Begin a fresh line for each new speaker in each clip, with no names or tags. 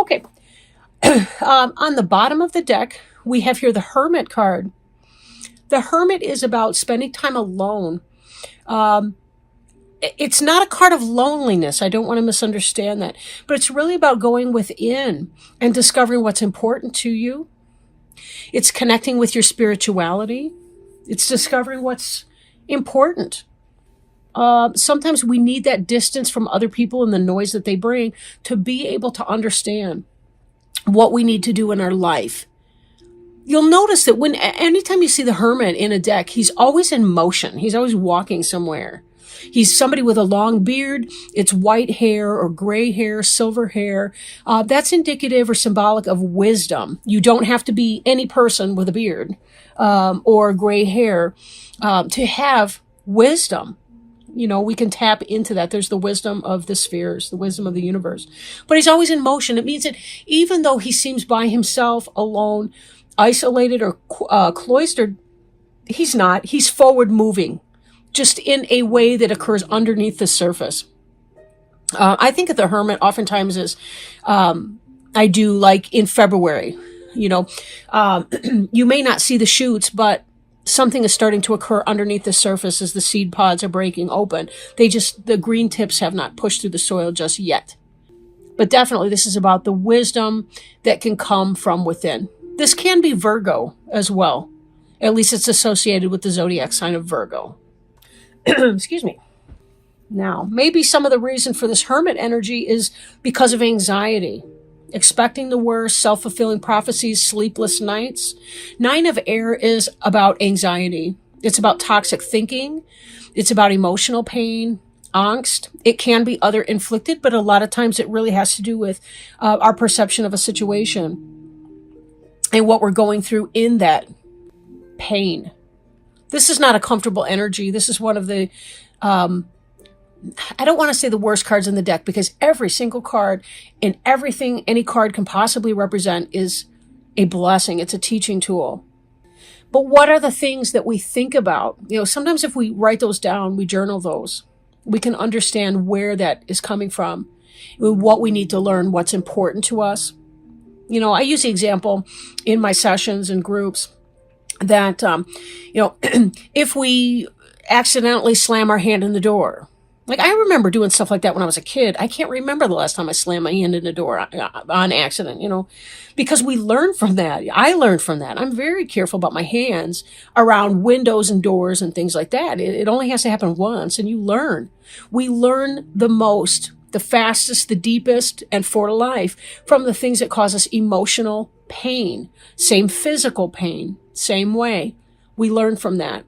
Okay. On the bottom of the deck, we have here the Hermit card. The Hermit is about spending time alone. It's not a card of loneliness. I don't want to misunderstand that. But it's really about going within and discovering what's important to you. It's connecting with your spirituality. It's discovering what's important. Sometimes we need that distance from other people and the noise that they bring to be able to understand what we need to do in our life. You'll notice that anytime you see the Hermit in a deck, he's always in motion. He's always walking somewhere. He's somebody with a long beard. It's white hair or gray hair, silver hair. That's indicative or symbolic of wisdom. You don't have to be any person with a beard or gray hair to have wisdom. You know, we can tap into that. There's the wisdom of the spheres, the wisdom of the universe. But he's always in motion. It means that even though he seems by himself, alone, isolated or cloistered, he's not. He's forward moving, just in a way that occurs underneath the surface. I think of the Hermit oftentimes as I do like in February. You know, you may not see the shoots, but something is starting to occur underneath the surface as the seed pods are breaking open. The green tips have not pushed through the soil just yet. But definitely this is about the wisdom that can come from within. This can be Virgo as well. At least it's associated with the zodiac sign of Virgo. Excuse me. Now, maybe some of the reason for this Hermit energy is because of anxiety. Expecting the worst, self-fulfilling prophecies, sleepless nights. 9 of air is about anxiety. It's about toxic thinking. It's about emotional pain, angst. It can be other inflicted, but a lot of times it really has to do with our perception of a situation and what we're going through in that pain. This is not a comfortable energy. This is one of the I don't want to say the worst cards in the deck, because every single card and everything any card can possibly represent is a blessing. It's a teaching tool. But what are the things that we think about? You know, sometimes if we write those down, we journal those, we can understand where that is coming from, what we need to learn, what's important to us. You know, I use the example in my sessions and groups that, if we accidentally slam our hand in the door. Like, I remember doing stuff like that when I was a kid. I can't remember the last time I slammed my hand in a door on accident, because we learn from that. I learned from that. I'm very careful about my hands around windows and doors and things like that. It only has to happen once, and you learn. We learn the most, the fastest, the deepest, and for life from the things that cause us emotional pain. Same physical pain, same way. We learn from that.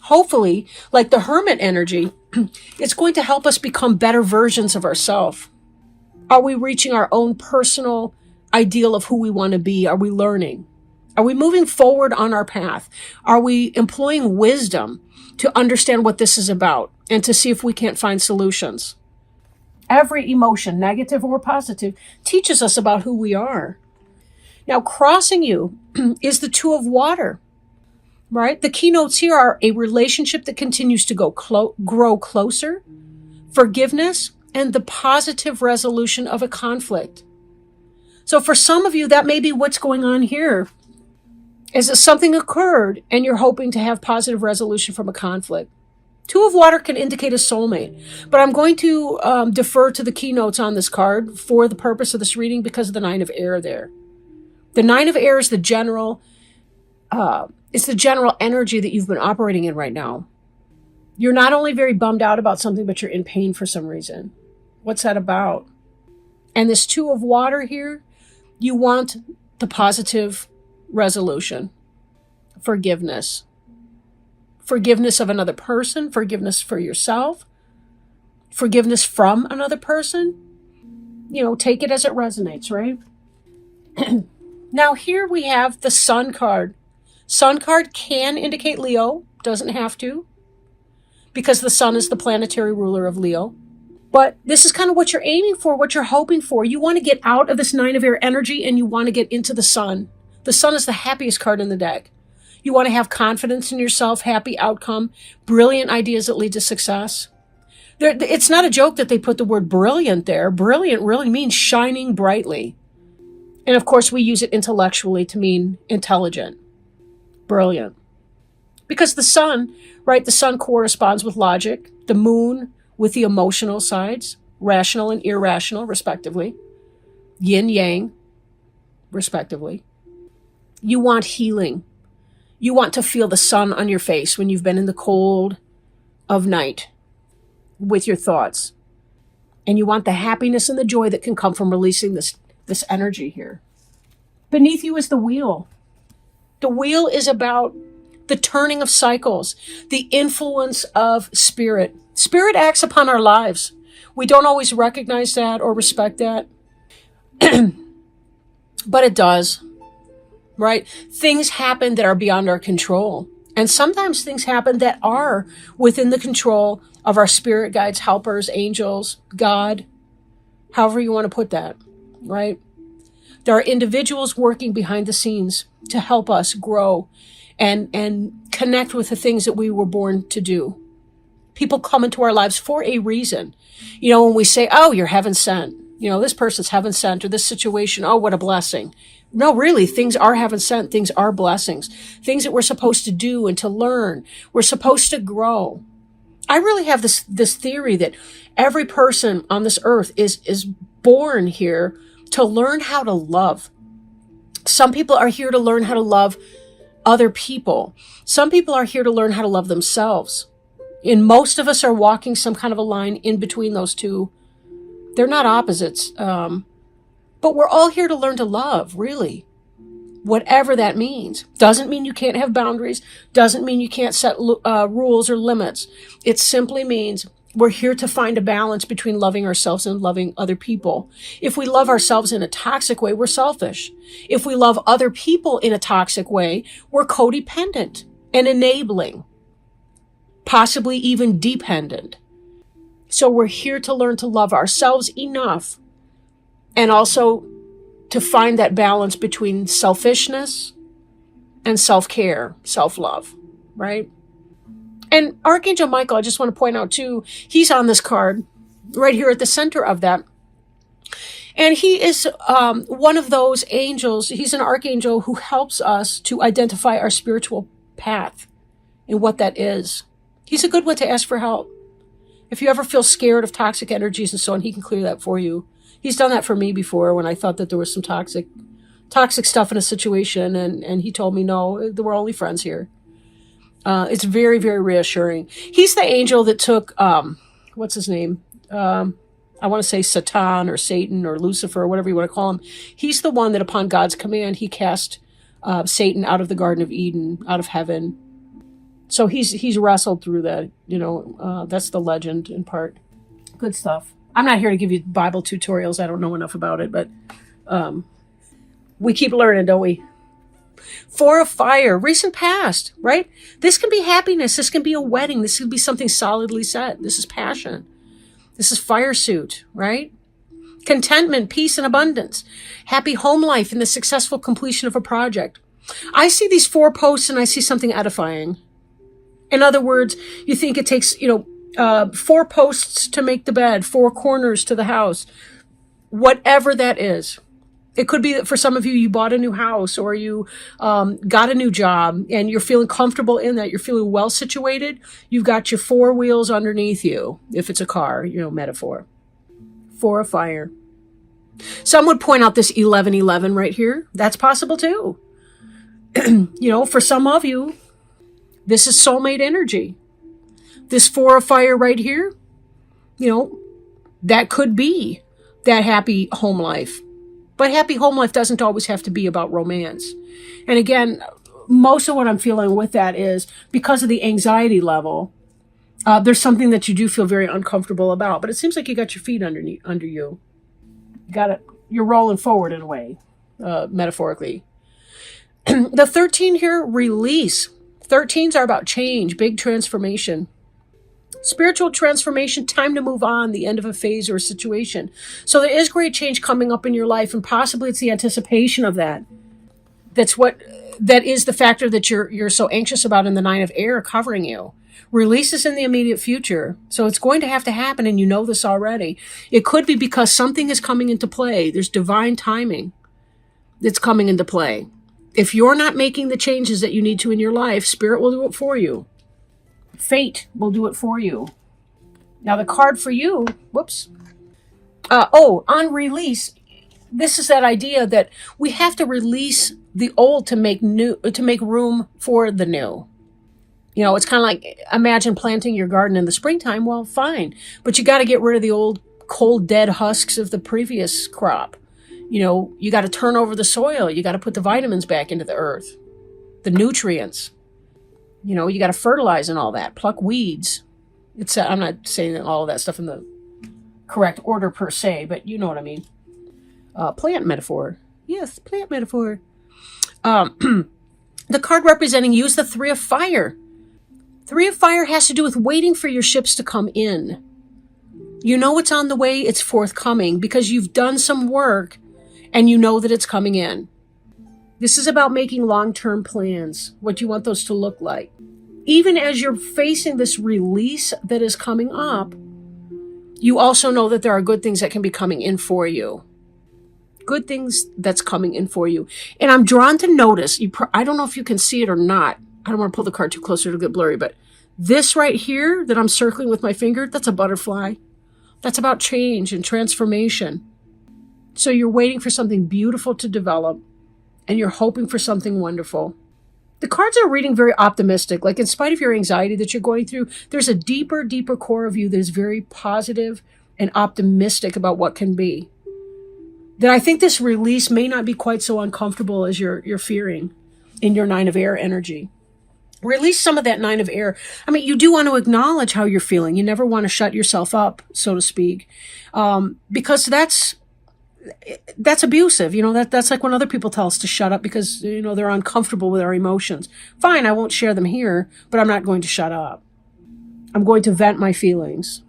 Hopefully, like the Hermit energy, it's going to help us become better versions of ourselves. Are we reaching our own personal ideal of who we want to be? Are we learning? Are we moving forward on our path? Are we employing wisdom to understand what this is about and to see if we can't find solutions? Every emotion, negative or positive, teaches us about who we are. Now, crossing you is the Two of Water. Right? The keynotes here are a relationship that continues to grow closer, forgiveness, and the positive resolution of a conflict. So for some of you, that may be what's going on here, is that something occurred and you're hoping to have positive resolution from a conflict. Two of Water can indicate a soulmate, but I'm going to defer to the keynotes on this card for the purpose of this reading because of the 9 of Air there. The 9 of Air is the general it's the general energy that you've been operating in right now. You're not only very bummed out about something, but you're in pain for some reason. What's that about? And this Two of Water here, you want the positive resolution. Forgiveness. Forgiveness of another person, forgiveness for yourself, forgiveness from another person. Take it as it resonates, right? Now here we have the Sun card. Sun card can indicate Leo, doesn't have to, because the Sun is the planetary ruler of Leo. But this is kind of what you're aiming for, what you're hoping for. You want to get out of this 9 of Air energy and you want to get into the Sun. The Sun is the happiest card in the deck. You want to have confidence in yourself, happy outcome, brilliant ideas that lead to success. It's not a joke that they put the word brilliant there. Brilliant really means shining brightly. And of course, we use it intellectually to mean intelligent, brilliant. Because the sun, right, the sun corresponds with logic, the moon with the emotional sides, rational and irrational, respectively, yin yang, respectively. You want healing. You want to feel the sun on your face when you've been in the cold of night with your thoughts. And you want the happiness and the joy that can come from releasing this energy here. Beneath you is the wheel. The wheel is about the turning of cycles, the influence of spirit. Spirit acts upon our lives. We don't always recognize that or respect that, but it does, right? Things happen that are beyond our control. And sometimes things happen that are within the control of our spirit guides, helpers, angels, God, however you want to put that, right? There are individuals working behind the scenes to help us grow and connect with the things that we were born to do. People come into our lives for a reason. You know, when we say, oh, you're heaven sent, you know, this person's heaven sent, or this situation, oh, what a blessing. No, really, things are heaven sent. Things are blessings. Things that we're supposed to do and to learn. We're supposed to grow. I really have this theory that every person on this earth is born here to learn how to love. Some people are here to learn how to love other people. Some people are here to learn how to love themselves. And most of us are walking some kind of a line in between those two. They're not opposites. But we're all here to learn to love, really. Whatever that means. Doesn't mean you can't have boundaries. Doesn't mean you can't set rules or limits. It simply means we're here to find a balance between loving ourselves and loving other people. If we love ourselves in a toxic way, we're selfish. If we love other people in a toxic way, we're codependent and enabling, possibly even dependent. So we're here to learn to love ourselves enough and also to find that balance between selfishness and self-care, self-love, right? And Archangel Michael, I just want to point out too, he's on this card right here at the center of that. And he is one of those angels. He's an archangel who helps us to identify our spiritual path and what that is. He's a good one to ask for help. If you ever feel scared of toxic energies and so on, he can clear that for you. He's done that for me before when I thought that there was some toxic stuff in a situation, and he told me, no, we're only friends here. It's very, very reassuring. He's the angel that took, what's his name? I want to say Satan or Satan or Lucifer, or whatever you want to call him. He's the one that upon God's command, he cast Satan out of the Garden of Eden, out of heaven. So he's wrestled through that, that's the legend in part. Good stuff. I'm not here to give you Bible tutorials. I don't know enough about it, but we keep learning, don't we? Four of Fire, recent past, right? This can be happiness. This can be a wedding. This could be something solidly set. This is passion. This is fire suit, right? Contentment, peace, and abundance. Happy home life and the successful completion of a project. I see these 4 posts and I see something edifying. In other words, you think it takes, 4 posts to make the bed, 4 corners to the house, whatever that is. It could be that for some of you, you bought a new house or you got a new job and you're feeling comfortable in that. You're feeling well situated. You've got your 4 wheels underneath you, if it's a car, metaphor. 4 of Fire. Some would point out this 1111 right here. That's possible too. For some of you, this is soulmate energy. This 4 of Fire right here, that could be that happy home life. But happy home life doesn't always have to be about romance. And again, most of what I'm feeling with that is because of the anxiety level, there's something that you do feel very uncomfortable about. But it seems like you got your feet under you. You're rolling forward in a way, metaphorically. The 13 here, release. 13s are about change, big transformation. Spiritual transformation, time to move on, the end of a phase or a situation. So there is great change coming up in your life, and possibly it's the anticipation of that. That is the factor that you're so anxious about in the 9 of Air covering you. Release is in the immediate future. So it's going to happen, and you know this already. It could be because something is coming into play. There's divine timing. that's coming into play. If you're not making the changes that you need to in your life, Spirit will do it for you. Fate will do it for you. Now the card for you, whoops. On release, this is that idea that we have to release the old to make room for the new. You know, it's kind of like, imagine planting your garden in the springtime. Well, fine, but you got to get rid of the old cold, dead husks of the previous crop. You know, you got to turn over the soil. You got to put the vitamins back into the earth, the nutrients. You know, you got to fertilize and all that, pluck weeds. I'm not saying all of that stuff in the correct order per se, but you know what I mean. Plant metaphor. Yes, plant metaphor. The card representing you is the Three of Fire. Three of Fire has to do with waiting for your ships to come in. You know it's on the way, it's forthcoming, because you've done some work and you know that it's coming in. This is about making long-term plans, what you want those to look like. Even as you're facing this release that is coming up, you also know that there are good things that can be coming in for you. Good things that's coming in for you. And I'm drawn to notice, I don't know if you can see it or not. I don't want to pull the card too closer to get blurry, but this right here that I'm circling with my finger, that's a butterfly. That's about change and transformation. So you're waiting for something beautiful to develop, and you're hoping for something wonderful. The cards are reading very optimistic. Like, in spite of your anxiety that you're going through, there's a deeper, deeper core of you that is very positive and optimistic about what can be. That I think this release may not be quite so uncomfortable as you're fearing in your Nine of Air energy. Release some of that Nine of Air. I mean, you do want to acknowledge how you're feeling. You never want to shut yourself up, so to speak, because that's abusive. You know, that's like when other people tell us to shut up because, you know, they're uncomfortable with our emotions. Fine, I won't share them here, but I'm not going to shut up. I'm going to vent my feelings.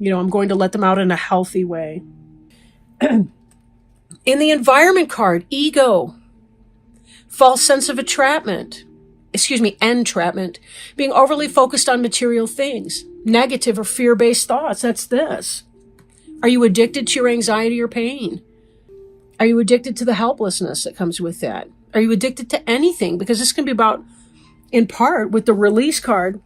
You know, I'm going to let them out in a healthy way. In the environment card, ego, false sense of entrapment, being overly focused on material things, negative or fear-based thoughts. That's this. Are you addicted to your anxiety or pain? Are you addicted to the helplessness that comes with that? Are you addicted to anything? Because this can be about, in part, with the release card,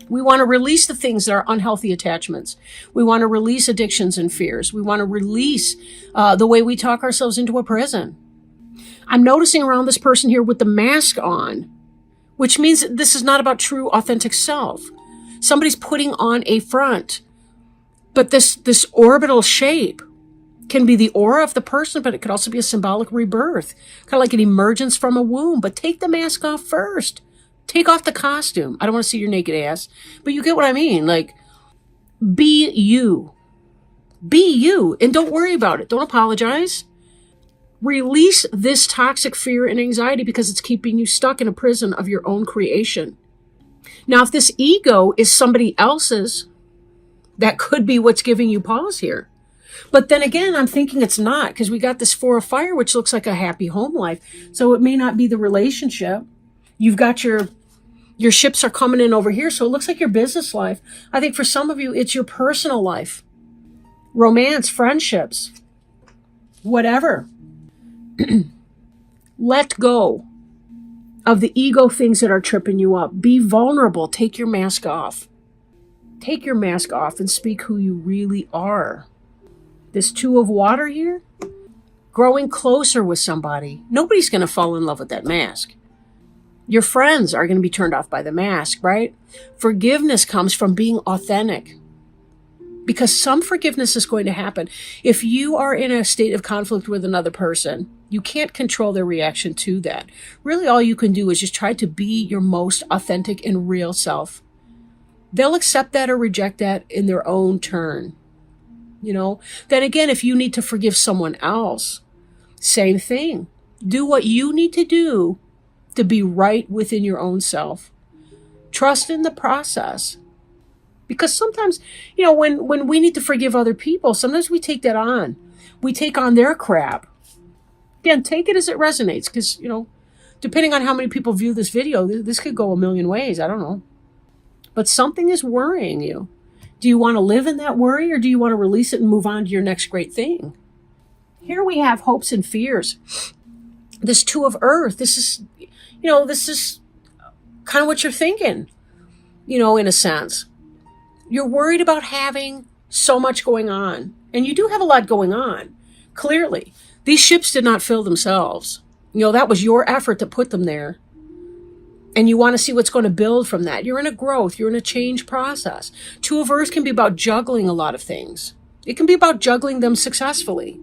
we want to release the things that are unhealthy attachments. We want to release addictions and fears. We want to release the way we talk ourselves into a prison. I'm noticing around this person here with the mask on, which means that this is not about true, authentic self. Somebody's putting on a front. But this orbital shape can be the aura of the person, but it could also be a symbolic rebirth, kind of like an emergence from a womb. But take the mask off first. Take off the costume. I don't want to see your naked ass, but you get what I mean. Like, be you. Be you, and don't worry about it. Don't apologize. Release this toxic fear and anxiety because it's keeping you stuck in a prison of your own creation. Now, if this ego is somebody else's, that could be what's giving you pause here. But then again, I'm thinking it's not, because we got this Four of Fire, which looks like a happy home life. So it may not be the relationship. You've got your ships are coming in over here, so it looks like your business life. I think for some of you, it's your personal life. Romance, friendships, whatever. Let go of the ego things that are tripping you up. Be vulnerable. Take your mask off. Take your mask off and speak who you really are. This Two of Water here, growing closer with somebody. Nobody's going to fall in love with that mask. Your friends are going to be turned off by the mask, right? Forgiveness comes from being authentic. Because some forgiveness is going to happen. If you are in a state of conflict with another person, you can't control their reaction to that. Really, all you can do is just try to be your most authentic and real self. They'll accept that or reject that in their own turn. You know, then again, if you need to forgive someone else, same thing. Do what you need to do to be right within your own self. Trust in the process. Because sometimes, you know, when we need to forgive other people, sometimes we take that on. We take on their crap. Again, take it as it resonates. Because, you know, depending on how many people view this video, this could go a million ways. I don't know. But something is worrying you. Do you want to live in that worry, or do you want to release it and move on to your next great thing? Here we have hopes and fears. This Two of Earth, this is, this is kind of what you're thinking, in a sense. You're worried about having so much going on. And you do have a lot going on, clearly. These ships did not fill themselves. That was your effort to put them there. And you want to see what's going to build from that. You're in a growth. You're in a change process. Two of Earth can be about juggling a lot of things. It can be about juggling them successfully.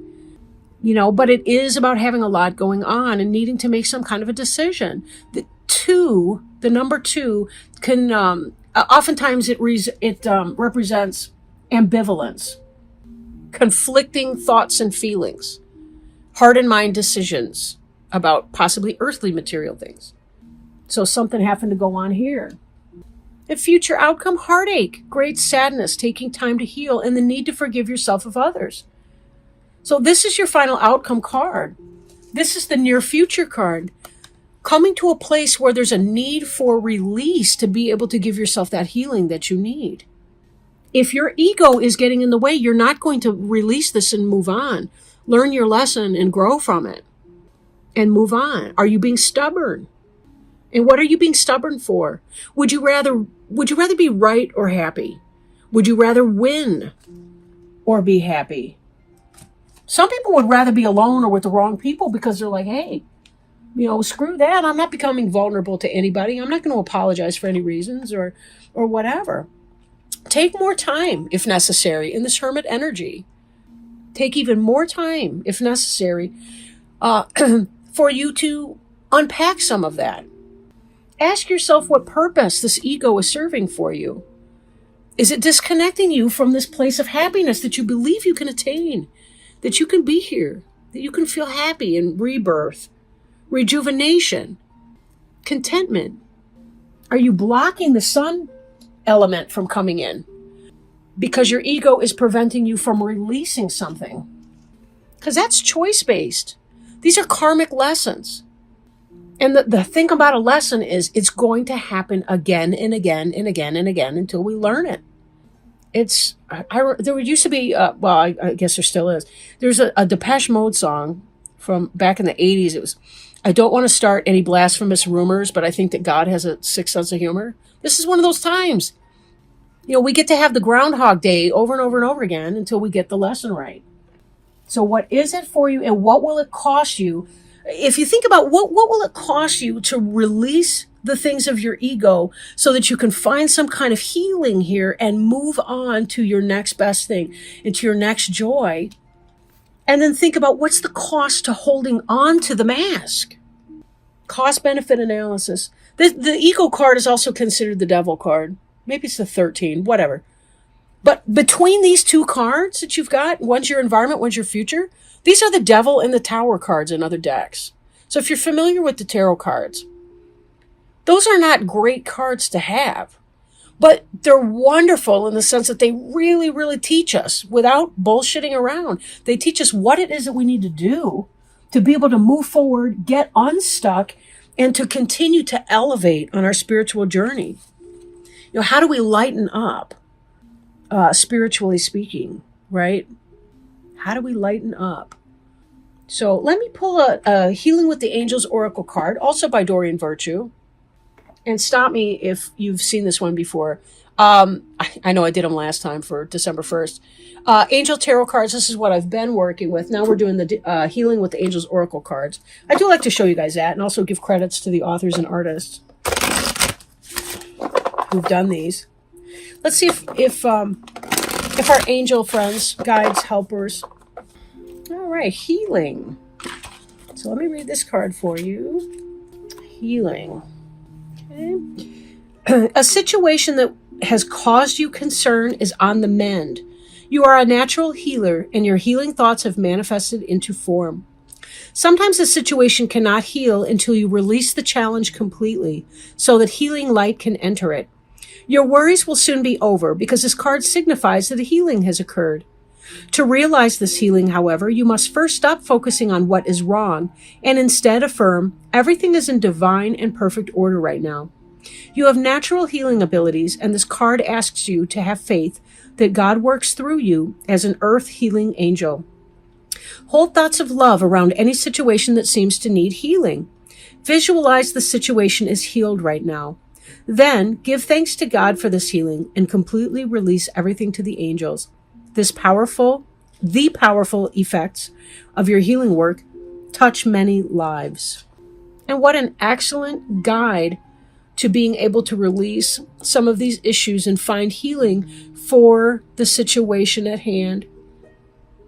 But it is about having a lot going on and needing to make some kind of a decision. The number 2 can, oftentimes it represents ambivalence, conflicting thoughts and feelings, heart and mind decisions about possibly earthly material things. So something happened to go on here. A future outcome, heartache, great sadness, taking time to heal, and the need to forgive yourself of others. So this is your final outcome card. This is the near future card. Coming to a place where there's a need for release to be able to give yourself that healing that you need. If your ego is getting in the way, you're not going to release this and move on. Learn your lesson and grow from it and move on. Are you being stubborn? And what are you being stubborn for? Would you rather be right or happy? Would you rather win or be happy? Some people would rather be alone or with the wrong people because they're like, hey, screw that. I'm not becoming vulnerable to anybody. I'm not going to apologize for any reasons or whatever. Take more time if necessary in this hermit energy. Take even more time if necessary for you to unpack some of that. Ask yourself what purpose this ego is serving for you. Is it disconnecting you from this place of happiness that you believe you can attain, that you can be here, that you can feel happy and rebirth, rejuvenation, contentment? Are you blocking the sun element from coming in because your ego is preventing you from releasing something? Because that's choice-based. These are karmic lessons. And the thing about a lesson is it's going to happen again and again and again and again until we learn it. There used to be, I guess there still is. There's a Depeche Mode song from back in the 80s. It was, I don't want to start any blasphemous rumors, but I think that God has a sick sense of humor. This is one of those times. We get to have the Groundhog Day over and over and over again until we get the lesson right. So what is it for you and what will it cost you? If you think about what will it cost you to release the things of your ego so that you can find some kind of healing here and move on to your next best thing, into your next joy. And then think about what's the cost to holding on to the mask. Cost-benefit analysis. The ego card is also considered the devil card. Maybe it's the 13, whatever. But between these two cards that you've got, one's your environment, one's your future, these are the devil and the tower cards in other decks. So if you're familiar with the tarot cards, those are not great cards to have, but they're wonderful in the sense that they really, really teach us without bullshitting around. They teach us what it is that we need to do to be able to move forward, get unstuck, and to continue to elevate on our spiritual journey. How do we lighten up, spiritually speaking, right? How do we lighten up? So let me pull a Healing with the Angels Oracle card, also by Dorian Virtue. And stop me if you've seen this one before. I know I did them last time for December 1st. Angel Tarot cards, this is what I've been working with. Now we're doing the Healing with the Angels Oracle cards. I do like to show you guys that and also give credits to the authors and artists who've done these. Let's see if our angel friends, guides, helpers. All right, healing. So let me read this card for you. Healing. Okay. A situation that has caused you concern is on the mend. You are a natural healer, and your healing thoughts have manifested into form. Sometimes a situation cannot heal until you release the challenge completely, so that healing light can enter it. Your worries will soon be over because this card signifies that a healing has occurred. To realize this healing, however, you must first stop focusing on what is wrong and instead affirm, everything is in divine and perfect order right now. You have natural healing abilities, and this card asks you to have faith that God works through you as an earth healing angel. Hold thoughts of love around any situation that seems to need healing. Visualize the situation is healed right now. Then give thanks to God for this healing and completely release everything to the angels. The powerful effects of your healing work touch many lives. And what an excellent guide to being able to release some of these issues and find healing for the situation at hand.